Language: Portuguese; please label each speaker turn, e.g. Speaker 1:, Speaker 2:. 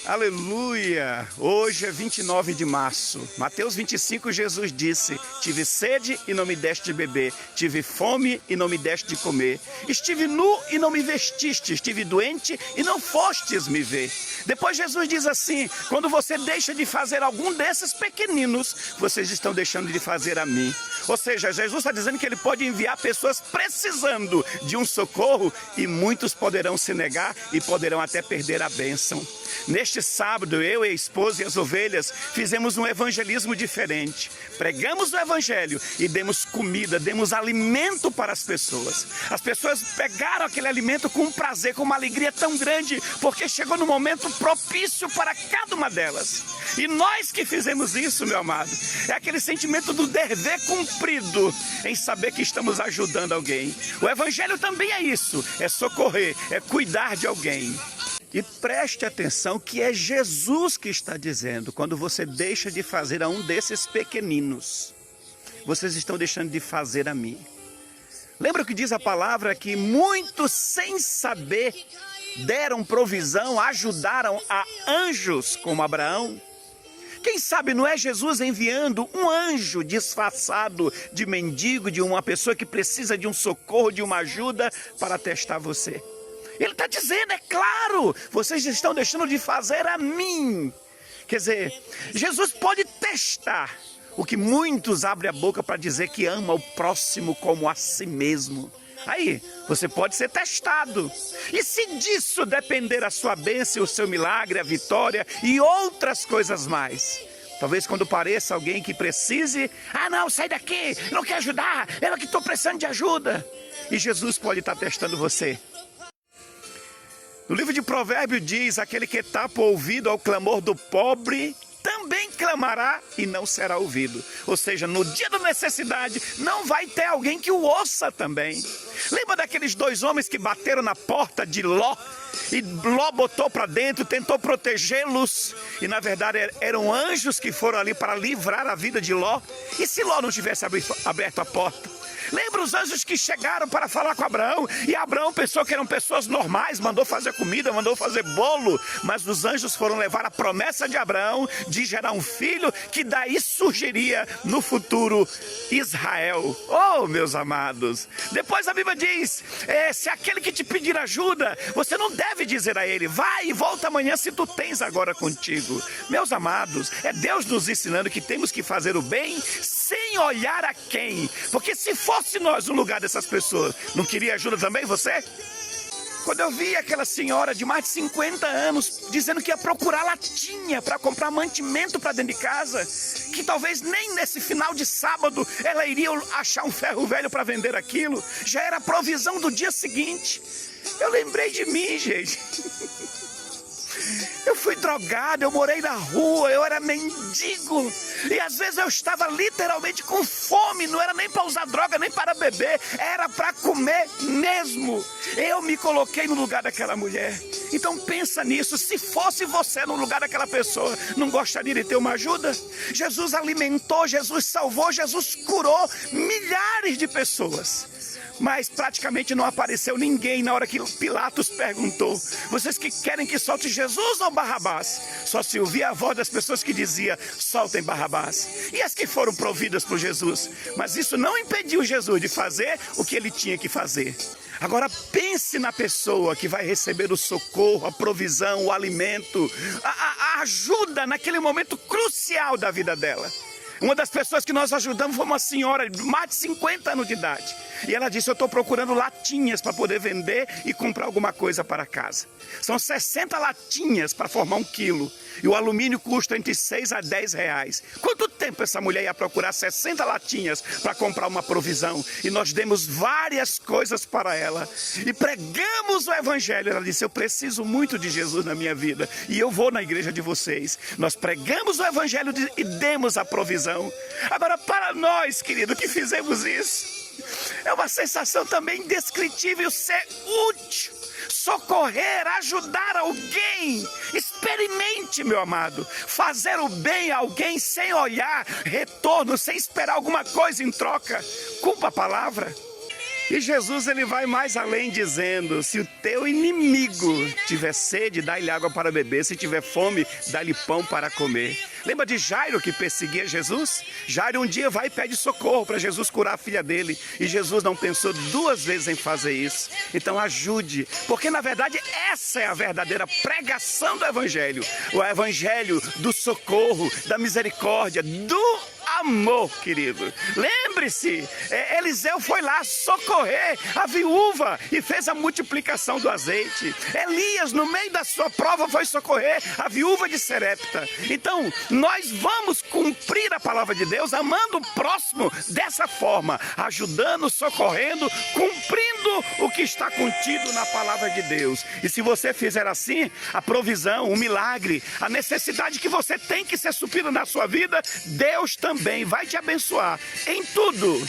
Speaker 1: Aleluia! Hoje é 29 de março. Mateus 25, Jesus disse: tive sede e não me deste de beber, tive fome e não me deste de comer, estive nu e não me vestiste, estive doente e não fostes me ver. Depois Jesus diz assim: quando você deixa de fazer algum desses pequeninos, vocês estão deixando de fazer a mim. Ou seja, Jesus está dizendo que ele pode enviar pessoas precisando de um socorro e muitos poderão se negar e poderão até perder a bênção. Neste sábado, eu e a esposa e as ovelhas fizemos um evangelismo diferente. Pregamos o evangelho e demos comida, demos alimento para as pessoas. As pessoas pegaram aquele alimento com um prazer, com uma alegria tão grande, porque chegou no momento propício para cada uma delas. E nós que fizemos isso, meu amado, é aquele sentimento do dever cumprido em saber que estamos ajudando alguém. O evangelho também é isso, é socorrer, é cuidar de alguém. E preste atenção que é Jesus que está dizendo: quando você deixa de fazer a um desses pequeninos, vocês estão deixando de fazer a mim. Lembra o que diz a palavra? Que muitos sem saber deram provisão, ajudaram a anjos como Abraão. Quem sabe não é Jesus enviando um anjo disfarçado de mendigo, de uma pessoa que precisa de um socorro, de uma ajuda para testar você. Ele está dizendo, é claro, vocês estão deixando de fazer a mim. Quer dizer, Jesus pode testar o que muitos abrem a boca para dizer que ama o próximo como a si mesmo. Aí, você pode ser testado. E se disso depender a sua bênção, o seu milagre, a vitória e outras coisas mais, talvez quando pareça alguém que precise, não, sai daqui, eu não quero ajudar, eu que estou precisando de ajuda. E Jesus pode estar testando você. No livro de Provérbios diz: aquele que tapa o ouvido ao clamor do pobre, também clamará e não será ouvido. Ou seja, no dia da necessidade, não vai ter alguém que o ouça também. Lembra daqueles dois homens que bateram na porta de Ló? E Ló botou para dentro, tentou protegê-los. E na verdade eram anjos que foram ali para livrar a vida de Ló. E se Ló não tivesse aberto a porta? Lembra os anjos que chegaram para falar com Abraão? E Abraão pensou que eram pessoas normais, mandou fazer comida, mandou fazer bolo. Mas os anjos foram levar a promessa de Abraão de gerar um filho, que daí surgiria no futuro Israel. Oh, meus amados! Depois a Bíblia diz: se aquele que te pedir ajuda, você não deve dizer a ele: vai e volta amanhã se tu tens agora contigo. Meus amados, é Deus nos ensinando que temos que fazer o bem sem olhar a quem. Porque se fosse nós no lugar dessas pessoas, não queria ajuda também você? Quando eu vi aquela senhora de mais de 50 anos dizendo que ia procurar latinha para comprar mantimento para dentro de casa, que talvez nem nesse final de sábado ela iria achar um ferro velho para vender aquilo, já era a provisão do dia seguinte. Eu lembrei de mim, gente. Eu fui drogado, eu morei na rua, eu era mendigo. E às vezes eu estava literalmente com fome, não era nem para usar droga, nem para beber, era para comer mesmo. Eu me coloquei no lugar daquela mulher. Então pensa nisso, se fosse você no lugar daquela pessoa, não gostaria de ter uma ajuda? Jesus alimentou, Jesus salvou, Jesus curou milhares de pessoas. Mas praticamente não apareceu ninguém na hora que Pilatos perguntou: vocês que querem que solte Jesus ou Barrabás? Só se ouvia a voz das pessoas que dizia: soltem Barrabás. E as que foram providas por Jesus. Mas isso não impediu Jesus de fazer o que ele tinha que fazer. Agora pense na pessoa que vai receber o socorro, a provisão, o alimento, a ajuda naquele momento crucial da vida dela. Uma das pessoas que nós ajudamos foi uma senhora de mais de 50 anos de idade. E ela disse: eu estou procurando latinhas para poder vender e comprar alguma coisa para casa. São 60 latinhas para formar 1 quilo. E o alumínio custa entre 6 a 10 reais. Quanto tempo essa mulher ia procurar 60 latinhas para comprar uma provisão? E nós demos várias coisas para ela. E pregamos o evangelho. Ela disse: eu preciso muito de Jesus na minha vida. E eu vou na igreja de vocês. Nós pregamos o evangelho e demos a provisão. Agora, para nós, querido, que fizemos isso, é uma sensação também indescritível ser útil, socorrer, ajudar alguém. Experimente, meu amado, fazer o bem a alguém sem olhar retorno, sem esperar alguma coisa em troca. Cumpra a palavra. E Jesus ele vai mais além dizendo, se o teu inimigo tiver sede, dá-lhe água para beber, se tiver fome, dá-lhe pão para comer. Lembra de Jairo que perseguia Jesus? Jairo um dia vai e pede socorro para Jesus curar a filha dele. E Jesus não pensou duas vezes em fazer isso. Então ajude, porque na verdade essa é a verdadeira pregação do Evangelho. O Evangelho do socorro, da misericórdia, do amor, querido. Lembre-se, Eliseu foi lá socorrer a viúva e fez a multiplicação do azeite. Elias, no meio da sua prova, foi socorrer a viúva de Serepta. Então, nós vamos cumprir a palavra de Deus, amando o próximo dessa forma, ajudando, socorrendo, cumprindo o que está contido na palavra de Deus. E se você fizer assim, a provisão, o milagre, a necessidade que você tem que ser suprida na sua vida, Deus também vai te abençoar em tudo.